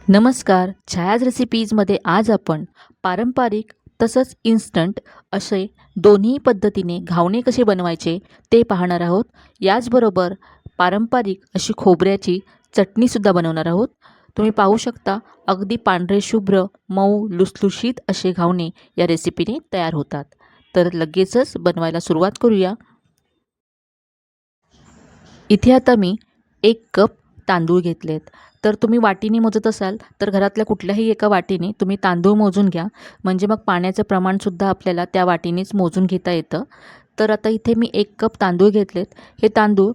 नमस्कार. छायाज रेसिपीजमध्ये आज आपण पारंपरिक तसंच इन्स्टंट असे दोन्ही पद्धतीने घावणे कसे बनवायचे ते पाहणार आहोत. याचबरोबर पारंपरिक अशी खोबऱ्याची चटणीसुद्धा बनवणार आहोत. तुम्ही पाहू शकता अगदी पांढरे शुभ्र मऊ लुसलुशीत असे घावणे या रेसिपीने तयार होतात. तर लगेचच बनवायला सुरुवात करूया. इथे आता मी 1 कप तांदूळ घेतलेत. तर तुम्ही वाटीने मोजत असाल तर घरातल्या कुठल्याही एका वाटीने तुम्ही तांदूळ मोजून घ्या. म्हणजे मग पाण्याचं प्रमाणसुद्धा आपल्याला त्या वाटीनेच मोजून घेता येतं. तर आता इथे मी 1 कप तांदूळ घेतलेत. हे तांदूळ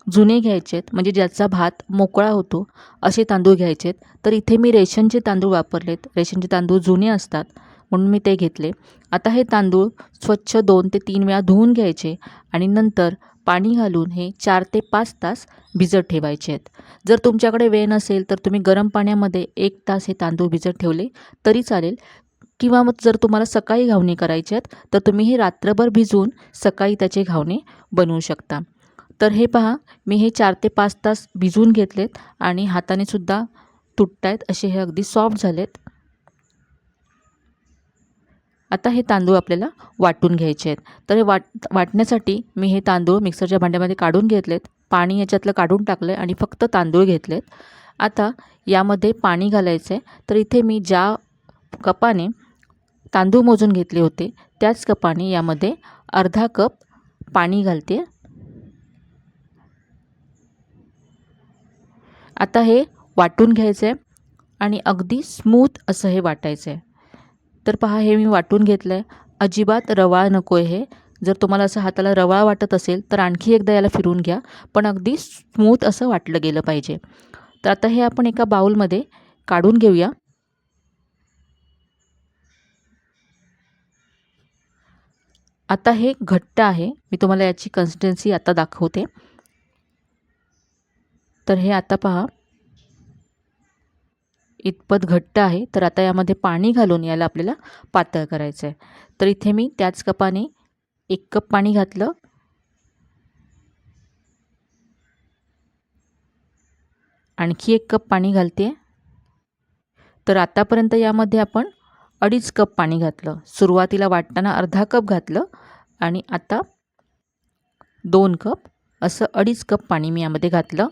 जुने घ्यायचेत, म्हणजे ज्याचा भात मोकळा होतो असे तांदूळ घ्यायचेत. तर इथे मी रेशनचे तांदूळ वापरलेत. रेशनचे तांदूळ जुने असतात म्हणून मी ते घेतले. आता हे तांदूळ स्वच्छ 2 ते 3 वेळा धुवून घ्यायचे आणि नंतर पाणी घालून हे 4 ते 5 तास भिजत ठेवायचे आहेत. जर तुमच्याकडे वेळ नसेल तर तुम्ही गरम पाण्यामध्ये 1 तास हे तांदूळ भिजत ठेवले तरी चालेल, किंवा मग जर तुम्हाला सकाळी घावणे करायचे आहेत तर तुम्ही हे रात्रभर भिजवून सकाळी त्याचे घावणे बनवू शकता. तर हे पहा, मी हे 4 ते 5 तास भिजवून घेतलेत आणि हाताने सुद्धा तुटतायत, असे हे अगदी सॉफ्ट झालेत. आता हे तांदूळ आपल्याला वाटून घ्यायचे आहेत. तर हे वाटण्यासाठी मी हे तांदूळ मिक्सरच्या भांड्यामध्ये काढून घेतलेत. पाणी याच्यातलं काढून टाकलं आहे आणि फक्त तांदूळ घेतलेत. आता यामध्ये पाणी घालायचं आहे. तर इथे मी ज्या कपाने तांदूळ मोजून घेतले होते त्याच कपाने यामध्ये अर्धा कप पाणी घालते. आता हे वाटून घ्यायचं आहे आणि अगदी स्मूथ असं हे वाटायचं आहे. तर पहा, हे मी वाटून घेतलं आहे. अजिबात रवाळ नको आहे हे. जर तुम्हाला असं हाताला रवाळ वाटत असेल तर आणखी एकदा याला फिरून घ्या, पण अगदी स्मूथ असं वाटलं गेलं पाहिजे. तर आता हे आपण एका बाउलमध्ये काढून घेऊया. आता हे घट्ट आहे. मी तुम्हाला याची कन्सिस्टन्सी आता दाखवते. तर हे आता पहा, इतपत घट्ट आहे. तर आता यामध्ये पाणी घालून याला आपल्याला पातळ करायचं आहे. तर इथे मी त्याच कपाने 1 कप पाणी घातलं. आणखी 1 कप पाणी घालते. तर आतापर्यंत यामध्ये आपण 2.5 कप पाणी घातलं. सुरुवातीला वाटताना अर्धा कप घातलं आणि आता 2 कप असं 2.5 कप पाणी मी यामध्ये घातलं.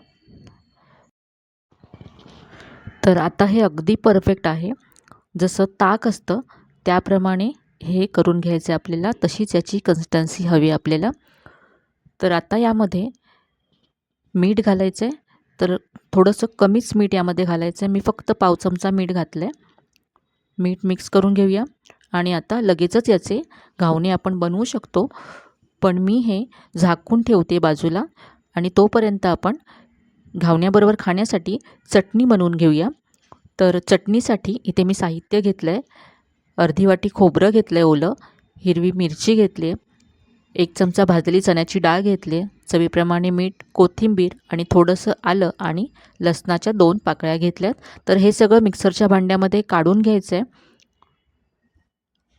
तर आता हे अगदी परफेक्ट आहे. जसं ताक असतं त्याप्रमाणे हे करून घ्यायचं आहे आपल्याला. तशीच याची कन्सिस्टन्सी हवी आपल्याला. तर आता यामध्ये मीठ घालायचं आहे. तर थोडंसं कमीच मीठ यामध्ये घालायचं आहे. मी फक्त पाव चमचा मीठ घातलं आहे. मीठ मिक्स करून घेऊया आणि आता लगेचच याचे घावणे आपण बनवू शकतो. पण मी हे झाकून ठेवते बाजूला आणि तोपर्यंत आपण घावण्याबरोबर खाण्यासाठी चटणी बनवून घेऊया. तर चटणीसाठी इथे मी साहित्य घेतलं आहे. अर्धी वाटी खोबरं घेतलं आहे ओलं, हिरवी मिरची घेतली आहे, 1 चमचा भाजलेली चण्याची डाळ घेतली आहे, चवीप्रमाणे मीठ, कोथिंबीर आणि थोडंसं आलं आणि लसणाच्या 2 पाकळ्या घेतल्यात. तर हे सगळं मिक्सरच्या भांड्यामध्ये काढून घ्यायचं आहे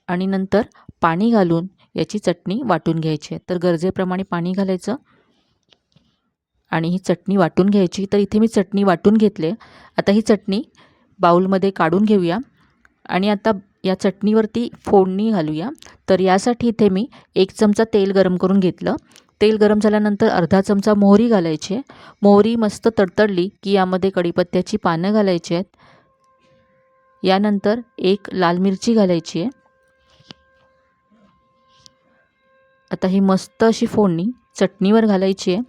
आणि नंतर पाणी घालून याची चटणी वाटून घ्यायची आहे. तर गरजेप्रमाणे पाणी घालायचं आणि ही चटणी वाटून घ्यायची. तर इथे मी चटणी वाटून घेतली. आता ही चटणी बाउलमध्ये काढून घेऊया आणि आता या चटणीवरती फोडणी घालूया. तर यासाठी इथे मी 1 चमचा तेल गरम करून घेतलं. तेल गरम झाल्यानंतर अर्धा चमचा मोहरी घालायची आहे. मोहरी मस्त तडतडली की यामध्ये कढीपत्त्याची पानं घालायची आहेत. यानंतर 1 लाल मिरची घालायची आहे. आता ही मस्त अशी फोडणी चटणीवर घालायची आहे.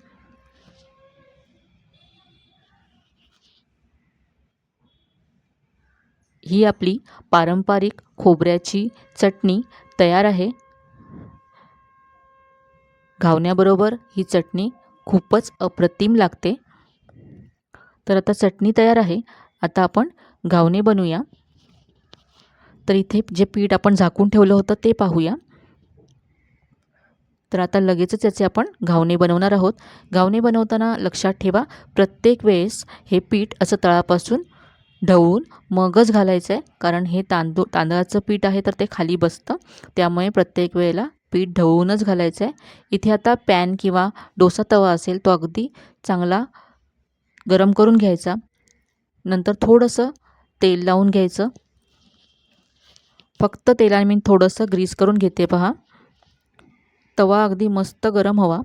ही आपली पारंपरिक खोबऱ्याची चटणी तयार आहे. घावण्याबरोबर ही चटणी खूपच अप्रतिम लागते. तर आता चटणी तयार आहे. आता आपण घावणे बनवूया. तर इथे जे पीठ आपण झाकून ठेवलं होतं ते पाहूया. तर आता लगेचच याचे आपण घावणे बनवणार आहोत. घावणे बनवताना लक्षात ठेवा, प्रत्येक वेळेस हे पीठ असं तळापासून ढवळून मगच घालायचं आहे, कारण हे तांदळाचं पीठ आहे तर ते खाली बसतं. त्यामुळे प्रत्येक वेळेला पीठ ढवळूनच घालायचं आहे. इथे आता पॅन किंवा डोसा तवा असेल तो अगदी चांगला गरम करून घ्यायचा. नंतर थोडंसं तेल लावून घ्यायचं. फक्त तेलाने मी थोडंसं ग्रीस करून घेते पहा. तवा अगदी मस्त गरम हवा.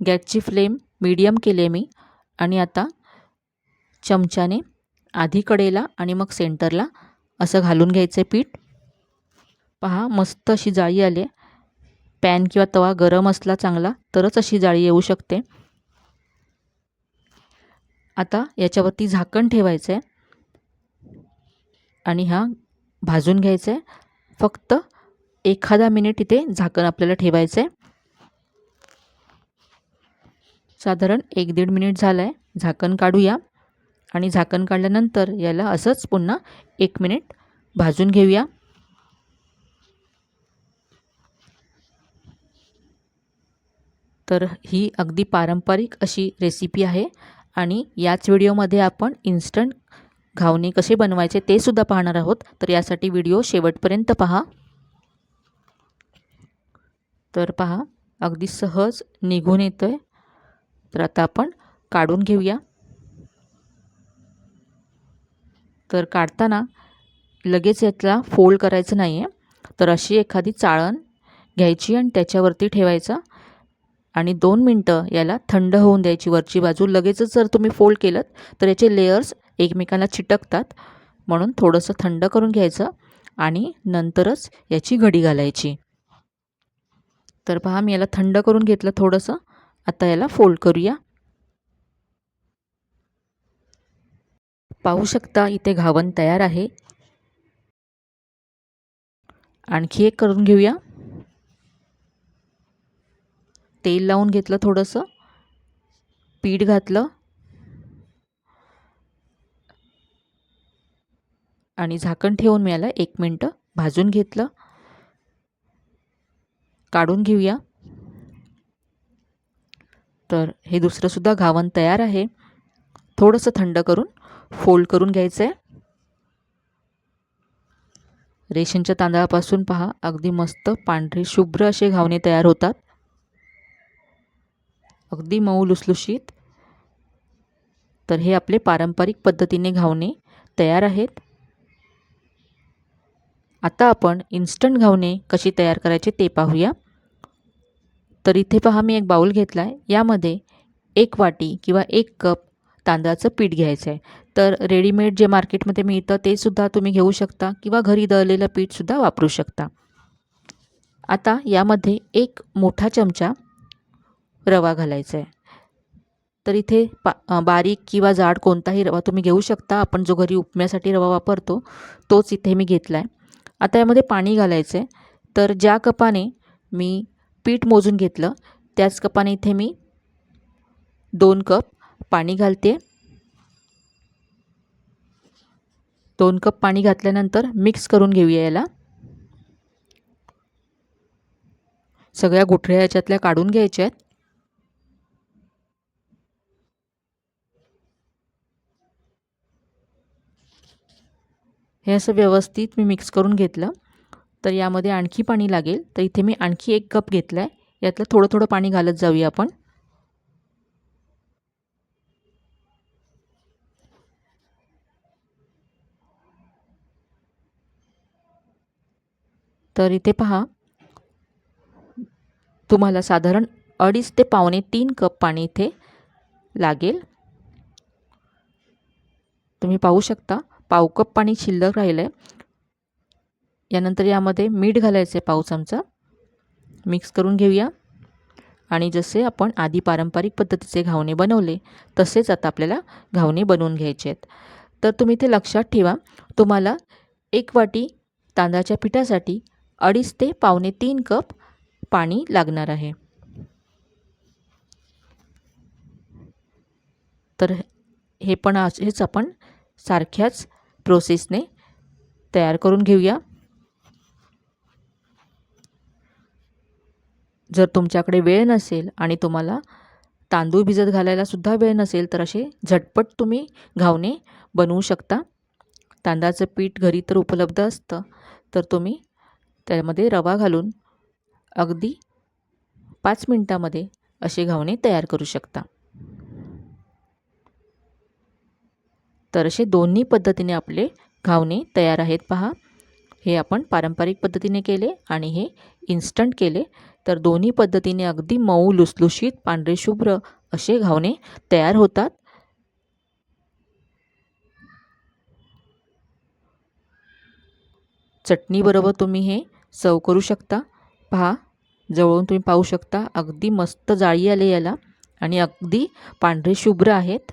गॅसची फ्लेम मीडियम केली आहे मी. आणि आता चमच्याने आधी कडेला आणि मग सेंटरला असं घालून घ्यायचं आहे पीठ. पहा मस्त अशी जाळी आली आहे. पॅन किंवा तवा गरम असला चांगला तरच अशी जाळी येऊ शकते. आता याच्यावरती झाकण ठेवायचं आहे आणि हा भाजून घ्यायचा आहे. फक्त एखादा मिनिट इथे झाकण आपल्याला ठेवायचं आहे. साधारण 1-1.5 मिनिट झालं आहे. झाकण काढूया आणि झाकण काढल्यानंतर याला असंच पुन्हा 1 मिनिट भाजून घेऊया. तर ही अगदी पारंपरिक अशी रेसिपी आहे आणि याच व्हिडिओमध्ये आपण इन्स्टंट घावणे कसे बनवायचे ते सुद्धा पाहणार आहोत. तर यासाठी व्हिडिओ शेवटपर्यंत पहा. तर पहा अगदी सहज निघून येतोय. तर आता आपण काढून घेऊया. तर काढताना लगेच यातला फोल्ड करायचं नाही आहे. तर अशी एखादी चाळण घ्यायची आणि त्याच्यावरती ठेवायचा आणि 2 मिनटं याला थंड होऊन द्यायची वरची बाजू. लगेचच जर तुम्ही फोल्ड केलं तर याचे लेयर्स एकमेकांना चिटकतात. म्हणून थोडंसं थंड करून घ्यायचं आणि नंतरच याची घडी घालायची. तर पहा मी याला थंड करून घेतलं थोडंसं. आता याला फोल्ड करूया. पाहू शकता इथे घावन तयार आहे. आणखी एक करून घेऊया. तेल लावून घेतलं थोडंसं, पीठ घातलं आणि झाकण ठेवून मी याला 1 मिनटं भाजून घेतलं. काढून घेऊया. तर हे दुसरंसुद्धा घावन तयार आहे. थोडंसं थंड करून फोल्ड करून घ्यायचं आहे. रेशनच्या तांदळापासून पहा अगदी मस्त पांढरे शुभ्र असे घावणे तयार होतात. अगदी मऊ लुसलुशीत. तर हे आपले पारंपरिक पद्धतीने घावणे तयार आहेत. आता आपण इन्स्टंट घावणे कशी तयार करायचे ते पाहूया. तर इथे पहा मी एक बाउल घेतला आहे. यामध्ये 1 वाटी किंवा 1 कप तांदळाचं पीठ घ्यायचं आहे. तर रेडीमेड जे मार्केटमध्ये मिळतं ते सुद्धा तुम्ही घेऊ शकता किंवा घरी दळलेलं पीठसुद्धा वापरू शकता. आता यामध्ये 1 मोठा चमचा रवा घालायचा आहे. तर इथे बारीक किंवा जाड कोणताही रवा तुम्ही घेऊ शकता. आपण जो घरी उपम्यासाठी रवा वापरतो तोच इथे मी घेतला आहे. आता यामध्ये पाणी घालायचं आहे. तर ज्या कपाने मी पीठ मोजून घेतलं त्याच कपाने इथे मी 2 कप पाणी घालते. 2 कप पाणी घातल्यानंतर मिक्स करून घेऊया याला. सगळ्या गुठळ्या याच्यातल्या काढून घ्यायच्या आहेत. हे असं व्यवस्थित मी मिक्स करून घेतलं. तर यामध्ये आणखी पाणी लागेल. तर इथे मी आणखी 1 कप घेतला आहे. यातलं थोडं थोडं पाणी घालत जाऊया आपण. तर इथे पहा तुम्हाला साधारण 2.5 ते पावणे 3 कप पाणी इथे लागेल. तुम्ही पाहू शकता पाव कप पाणी शिल्लक राहिलं आहे. यानंतर यामध्ये मीठ घालायचे पाव चमचा. मिक्स करून घेऊया. आणि जसे आपण आधी पारंपरिक पद्धतीचे घावणे बनवले तसेच आता आपल्याला घावणे बनवून घ्यायचे आहेत. तर तुम्ही ते लक्षात ठेवा. तुम्हाला 1 वाटी तांदळाच्या पिठासाठी 2.5 ते पावणे 3 कप पाणी लागणार आहे. तर हे पण हेच आपण सारख्याच प्रोसेसने तयार करून घेऊया. जर तुमच्याकडे वेळ नसेल आणि तुम्हाला तांदूळ भिजत घालायला सुद्धा वेळ नसेल तर असे झटपट तुम्ही घावणे बनवू शकता. तांदळाचं पीठ घरी तर उपलब्ध असतं. तर तुम्ही त्यामध्ये रवा घालून अगदी 5 मिनिटामध्ये असे घावणे तयार करू शकता. तर असे दोन्ही पद्धतीने आपले घावणे तयार आहेत पहा. हे आपण पारंपरिक पद्धतीने केले आणि हे इन्स्टंट केले, तर दोन्ही पद्धतीने अगदी मऊ लुसलुशीत पांढरे शुभ्र असे घावणे तयार होतात. चटणीबरोबर तुम्ही हे सर्व करू शकता. पहा, जवळून तुम्ही पाहू शकता अगदी मस्त जाळी आली याला आणि अगदी पांढरे शुभ्र आहेत.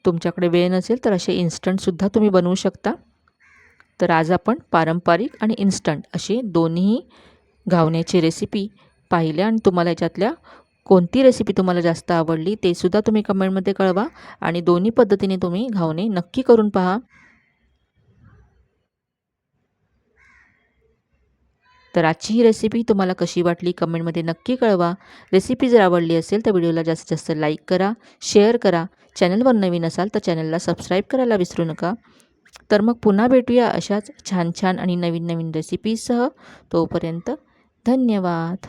तुमच्याकडे वेळ नसेल तर असे इन्स्टंटसुद्धा तुम्ही बनवू शकता. तर आज आपण पारंपरिक आणि इन्स्टंट असे दोन्ही घावण्याची रेसिपी पाहिल्या आणि तुम्हाला याच्यातल्या कोणती रेसिपी तुम्हाला जास्त आवडली ते सुद्धा तुम्ही कमेंटमध्ये कळवा आणि दोन्ही पद्धतीने तुम्ही घावणे नक्की करून पहा. तर आजची ही रेसिपी तुम्हाला कशी वाटली कमेंटमध्ये नक्की कळवा. रेसिपी जर आवडली असेल तर व्हिडिओला जास्तीत जास्त लाईक करा, शेअर करा. चॅनलवर नवीन असाल तर चॅनलला सबस्क्राईब करायला विसरू नका. तर मग पुन्हा भेटूया अशाच छान छान आणि नवीन नवीन रेसिपीसह. तोपर्यंत धन्यवाद.